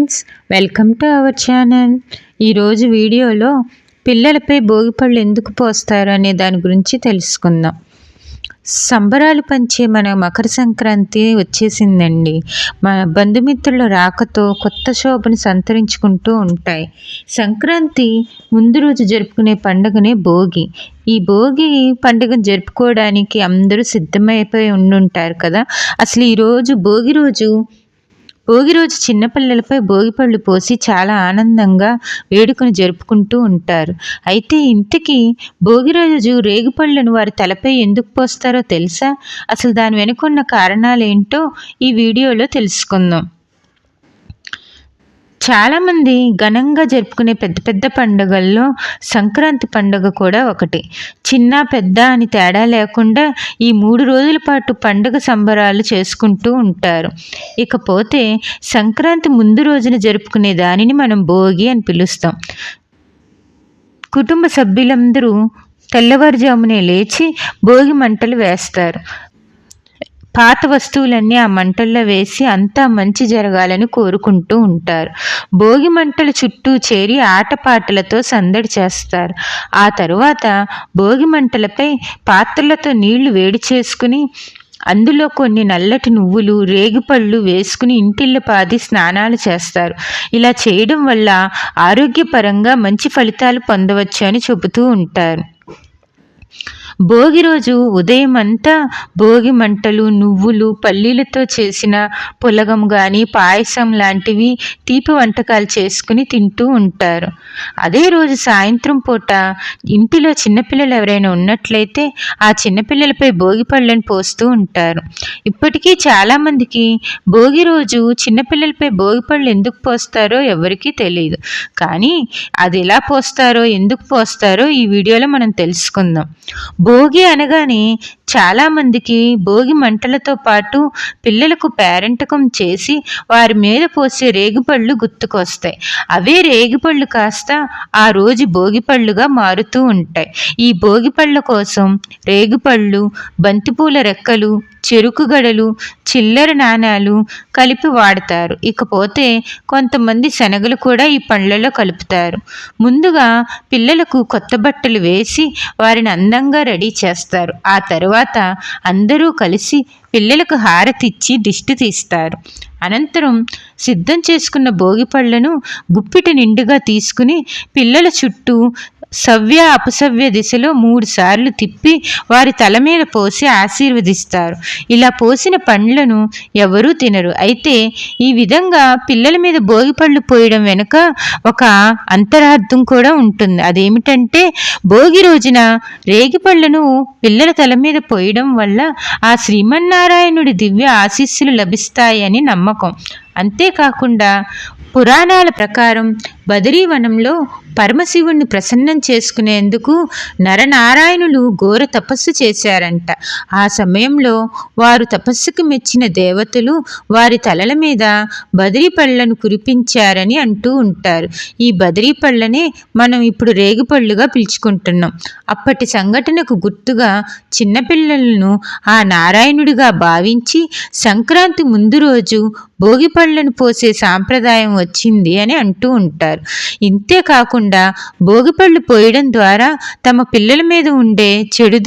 Friends, welcome to our channel. ఈరోజు వీడియోలో పిల్లలపై భోగిపళ్ళు ఎందుకు పోస్తారు అనే దాని గురించి తెలుసుకుందాం. సంబరాలు పంచే మన మకర సంక్రాంతి వచ్చేసిందండి. మన బంధుమిత్రుల రాకతో కొత్త శోభను సంతరించుకుంటూ ఉంటాయి. సంక్రాంతి ముందు రోజు జరుపుకునే పండుగనే భోగి. ఈ భోగి పండుగను జరుపుకోవడానికి అందరూ సిద్ధమైపోయి ఉండుంటారు కదా. అసలు ఈరోజు భోగి రోజు చిన్నపిల్లలపై భోగిపళ్ళు పోసి చాలా ఆనందంగా వేడుకను జరుపుకుంటూ ఉంటారు. అయితే ఇంతకీ భోగి రోజు రేగుపళ్ళను వారి తలపై ఎందుకు పోస్తారో తెలుసా? అసలు దాని వెనుకున్న కారణాలేంటో ఈ వీడియోలో తెలుసుకుందాం. చాలామంది ఘనంగా జరుపుకునే పెద్ద పెద్ద పండుగల్లో సంక్రాంతి పండుగ కూడా ఒకటి. చిన్న పెద్ద అని తేడా లేకుండా ఈ 3 రోజుల పాటు పండుగ సంబరాలు చేసుకుంటూ ఉంటారు. ఇకపోతే సంక్రాంతి ముందు రోజున జరుపుకునే దానిని మనం భోగి అని పిలుస్తాం. కుటుంబ సభ్యులందరూ తెల్లవారుజామునే లేచి భోగి మంటలు వేస్తారు. పాత వస్తువులన్నీ ఆ మంటల్లో వేసి అంతా మంచి జరగాలని కోరుకుంటూ ఉంటారు. భోగి మంటల చుట్టూ చేరి ఆటపాటలతో సందడి చేస్తారు. ఆ తరువాత భోగి మంటలపై పాత్రలతో నీళ్లు వేడి చేసుకుని అందులో కొన్ని నల్లటి నువ్వులు, రేగిపళ్ళు వేసుకుని ఇంటిల్లపాది స్నానాలు చేస్తారు. ఇలా చేయడం వల్ల ఆరోగ్యపరంగా మంచి ఫలితాలు పొందవచ్చు అని చెబుతూ ఉంటారు. భోగి రోజు ఉదయం అంతా భోగి మంటలు, నువ్వులు, పల్లీలతో చేసిన పులగం కానీ పాయసం లాంటివి తీపి వంటకాలు చేసుకుని తింటూ ఉంటారు. అదే రోజు సాయంత్రం పూట ఇంటిలో చిన్నపిల్లలు ఎవరైనా ఉన్నట్లయితే ఆ చిన్నపిల్లలపై భోగి పళ్ళను పోస్తూ ఉంటారు. ఇప్పటికీ చాలామందికి భోగి రోజు చిన్నపిల్లలపై భోగి పళ్ళు ఎందుకు పోస్తారో ఎవరికీ తెలియదు. కానీ అది ఎలా పోస్తారో, ఎందుకు పోస్తారో ఈ వీడియోలో మనం తెలుసుకుందాం. భోగి అనగానే చాలామందికి భోగి మంటలతో పాటు పిల్లలకు పేరంటకం చేసి వారి మీద పోసే రేగిపళ్ళు గుర్తుకొస్తాయి. అవే రేగిపళ్ళు కాస్త ఆ రోజు భోగిపళ్ళుగా మారుతూ ఉంటాయి. ఈ భోగిపళ్ళ కోసం రేగిపళ్ళు, బంతిపూల రెక్కలు, చెరుకు గడలు, చిల్లర నాణాలు కలిపి వాడతారు. ఇకపోతే కొంతమంది శనగలు కూడా ఈ పండ్లలో కలుపుతారు. ముందుగా పిల్లలకు కొత్త బట్టలు వేసి వారిని అందంగా రెడీ చేస్తారు. ఆ తరువాత అందరూ కలిసి పిల్లలకు హారతిచ్చి దిష్టి తీస్తారు. అనంతరం సిద్ధం చేసుకున్న భోగిపళ్ళను గుప్పిట నిండుగా తీసుకుని పిల్లల చుట్టూ సవ్య అపసవ్య దిశలో 3 సార్లు తిప్పి వారి తల మీద పోసి ఆశీర్వదిస్తారు. ఇలా పోసిన పండ్లను ఎవరూ తినరు. అయితే ఈ విధంగా పిల్లల మీద భోగిపళ్ళు పోయడం వెనుక ఒక అంతరార్థం కూడా ఉంటుంది. అదేమిటంటే భోగి రోజున రేగిపళ్ళను పిల్లల తల మీద పోయడం వల్ల ఆ శ్రీమన్నారాయణుడి దివ్య ఆశీస్సులు లభిస్తాయని నమ్మకం. అంతేకాకుండా పురాణాల ప్రకారం బదరీవనంలో పరమశివుణ్ణి ప్రసన్నం చేసుకునేందుకు నరనారాయణులు ఘోర తపస్సు చేశారంట. ఆ సమయంలో వారు తపస్సుకు మెచ్చిన దేవతలు వారి తలల మీద బదిరీ పళ్ళను కురిపించారని అంటూ ఉంటారు. ఈ బదిరీ పళ్ళనే మనం ఇప్పుడు రేగిపళ్ళుగా పిలుచుకుంటున్నాం. అప్పటి సంఘటనకు గుర్తుగా చిన్నపిల్లలను ఆ నారాయణుడిగా భావించి సంక్రాంతి ముందు రోజు భోగిపళ్ళను పోసే సాంప్రదాయం వచ్చింది అని అంటూ ఉంటారు. ఇంతేకాకుండా భోగిపళ్ళు పోయడం ద్వారా తమ పిల్లల మీద ఉండే చెడు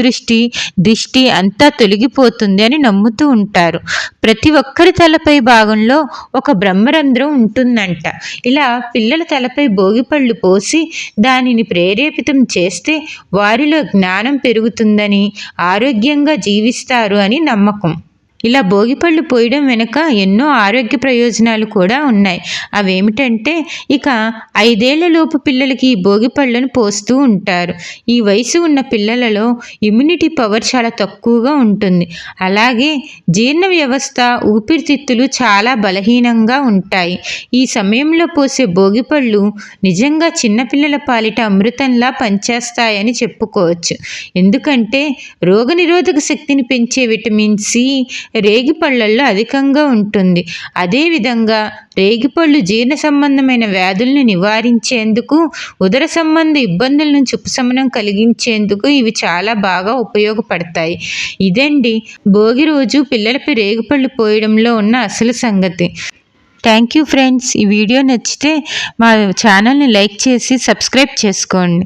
దిష్టి అంతా తొలగిపోతుంది అని నమ్ముతూ ఉంటారు. ప్రతి ఒక్కరి తలపై భాగంలో ఒక బ్రహ్మరంధ్రం ఉంటుందంట. ఇలా పిల్లల తలపై భోగిపళ్ళు పోసి దానిని ప్రేరేపితం చేస్తే వారిలో జ్ఞానం పెరుగుతుందని, ఆరోగ్యంగా జీవిస్తారు అని నమ్మకం. ఇలా భోగిపళ్ళు పోయడం వెనుక ఎన్నో ఆరోగ్య ప్రయోజనాలు కూడా ఉన్నాయి. అవేమిటంటే ఇక 5 ఏళ్లలోపు పిల్లలకి ఈ భోగిపళ్ళను పోస్తూ ఉంటారు. ఈ వయసు ఉన్న పిల్లలలో ఇమ్యూనిటీ పవర్ చాలా తక్కువగా ఉంటుంది. అలాగే జీర్ణ వ్యవస్థ, ఊపిరితిత్తులు చాలా బలహీనంగా ఉంటాయి. ఈ సమయంలో పోసే భోగిపళ్ళు నిజంగా చిన్నపిల్లల పాలిట అమృతంలా పనిచేస్తాయని చెప్పుకోవచ్చు. ఎందుకంటే రోగనిరోధక శక్తిని పెంచే విటమిన్ సి రేగిపళ్ళల్లో అధికంగా ఉంటుంది. అదేవిధంగా రేగిపళ్ళు జీర్ణ సంబంధమైన వ్యాధులను నివారించేందుకు, ఉదర సంబంధ ఇబ్బందుల నుంచి ఉపశమనం కలిగించేందుకు ఇవి చాలా బాగా ఉపయోగపడతాయి. ఇదండి భోగి రోజు పిల్లలపై రేగిపళ్ళు పోయడంలో ఉన్న అసలు సంగతి. Thank you friends. ఈ వీడియో నచ్చితే మా ఛానల్ని లైక్ చేసి సబ్స్క్రైబ్ చేసుకోండి.